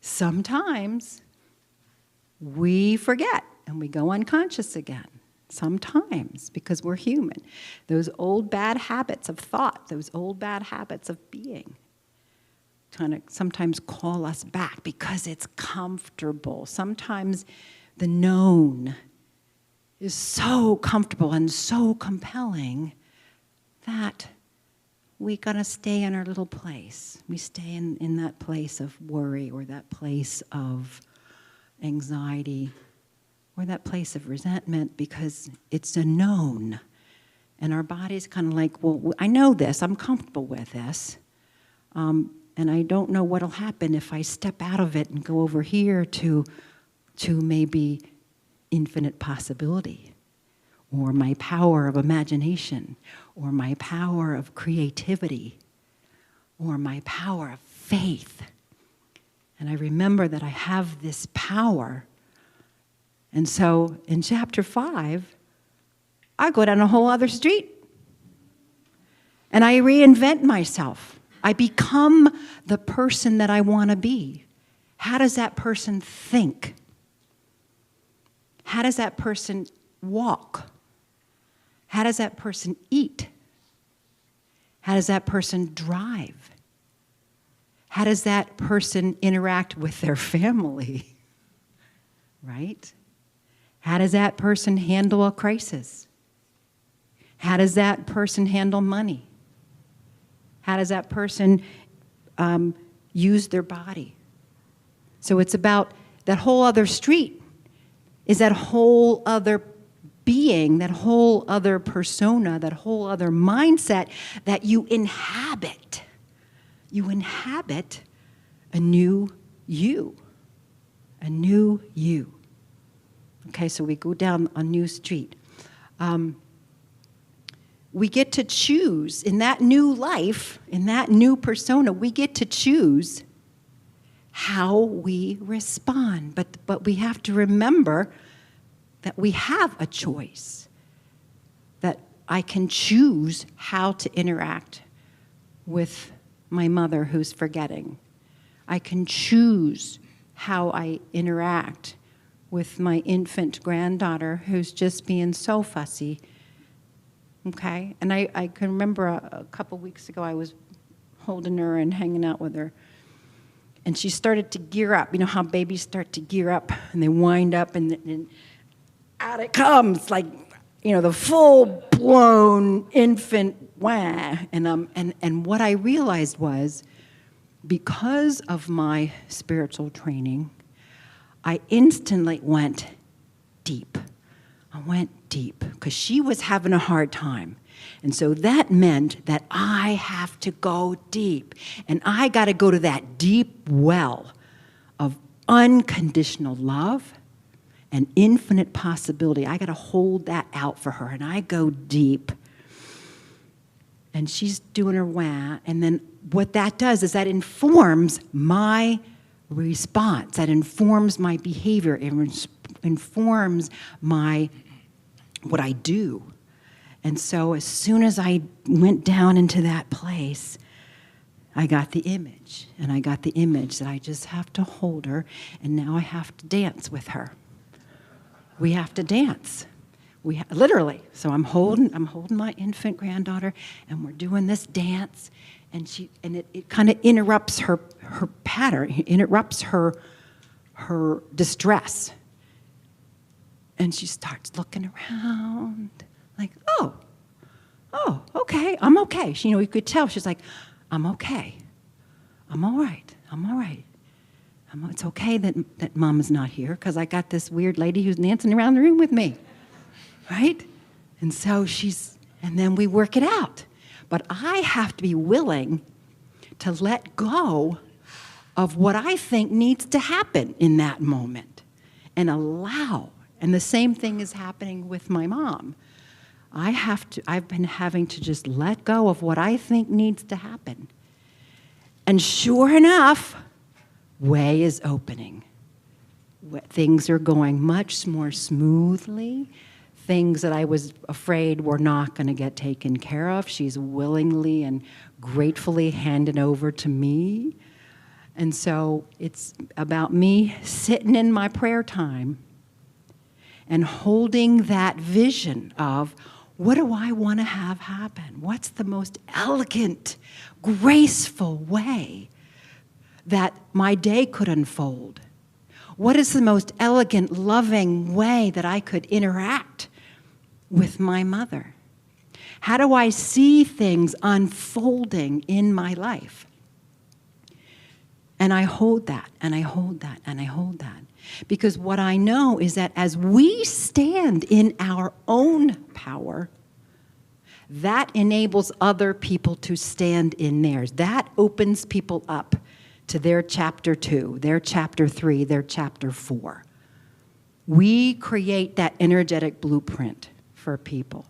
Sometimes we forget and we go unconscious again. Sometimes, because we're human. Those old bad habits of thought, those old bad habits of being, kind of sometimes call us back because it's comfortable. Sometimes the known is so comfortable and so compelling that we gotta stay in our little place. We stay in that place of worry or that place of anxiety or that place of resentment because it's a known. And our body's kind of like, well, I know this, I'm comfortable with this. And I don't know what'll happen if I step out of it and go over here to maybe infinite possibility, or my power of imagination, or my power of creativity, or my power of faith. And I remember that I have this power. And so in chapter 5, I go down a whole other street. And I reinvent myself. I become the person that I want to be. How does that person think? How does that person walk? How does that person eat? How does that person drive? How does that person interact with their family? Right? How does that person handle a crisis? How does that person handle money? How does that person use their body? So it's about that whole other street, is that whole other being, that whole other persona, that whole other mindset that you inhabit. You inhabit a new you. A new you. Okay, so we go down a new street. We get to choose in that new life, in that new persona, we get to choose how we respond. But we have to remember that we have a choice, that I can choose how to interact with my mother who's forgetting. I can choose how I interact with my infant granddaughter who's just being so fussy. Okay, and I can remember a couple weeks ago I was holding her and hanging out with her, and she started to gear up. You know how babies start to gear up and they wind up and out it comes, like, you know, the full-blown infant wah. And what I realized was, because of my spiritual training, I instantly went deep. I went deep because she was having a hard time. And so that meant that I have to go deep. And I got to go to that deep well of unconditional love and infinite possibility. I got to hold that out for her. And I go deep. And she's doing her wah. And then what that does is that informs my response. That informs my behavior. It informs what I do. And so as soon as I went down into that place, I got the image. And I got the image that I just have to hold her, and now I have to dance with her. We have to dance. Literally. So I'm holding my infant granddaughter, and we're doing this dance, and it kind of interrupts her pattern, it interrupts her distress. And she starts looking around like, oh, okay, I'm okay. She, you could tell. She's like, I'm okay. I'm all right. It's okay that Mama's not here because I got this weird lady who's dancing around the room with me, right? And so and then we work it out. But I have to be willing to let go of what I think needs to happen in that moment and allow. And the same thing is happening with my mom. I've been having to just let go of what I think needs to happen. And sure enough, way is opening. Things are going much more smoothly. Things that I was afraid were not going to get taken care of, she's willingly and gratefully handed over to me. And so it's about me sitting in my prayer time and holding that vision of, what do I want to have happen? What's the most elegant, graceful way that my day could unfold? What is the most elegant, loving way that I could interact with my mother? How do I see things unfolding in my life? And I hold that, and I hold that, and I hold that. Because what I know is that as we stand in our own power, that enables other people to stand in theirs. That opens people up to their chapter 2, their chapter 3, their chapter 4. We create that energetic blueprint for people.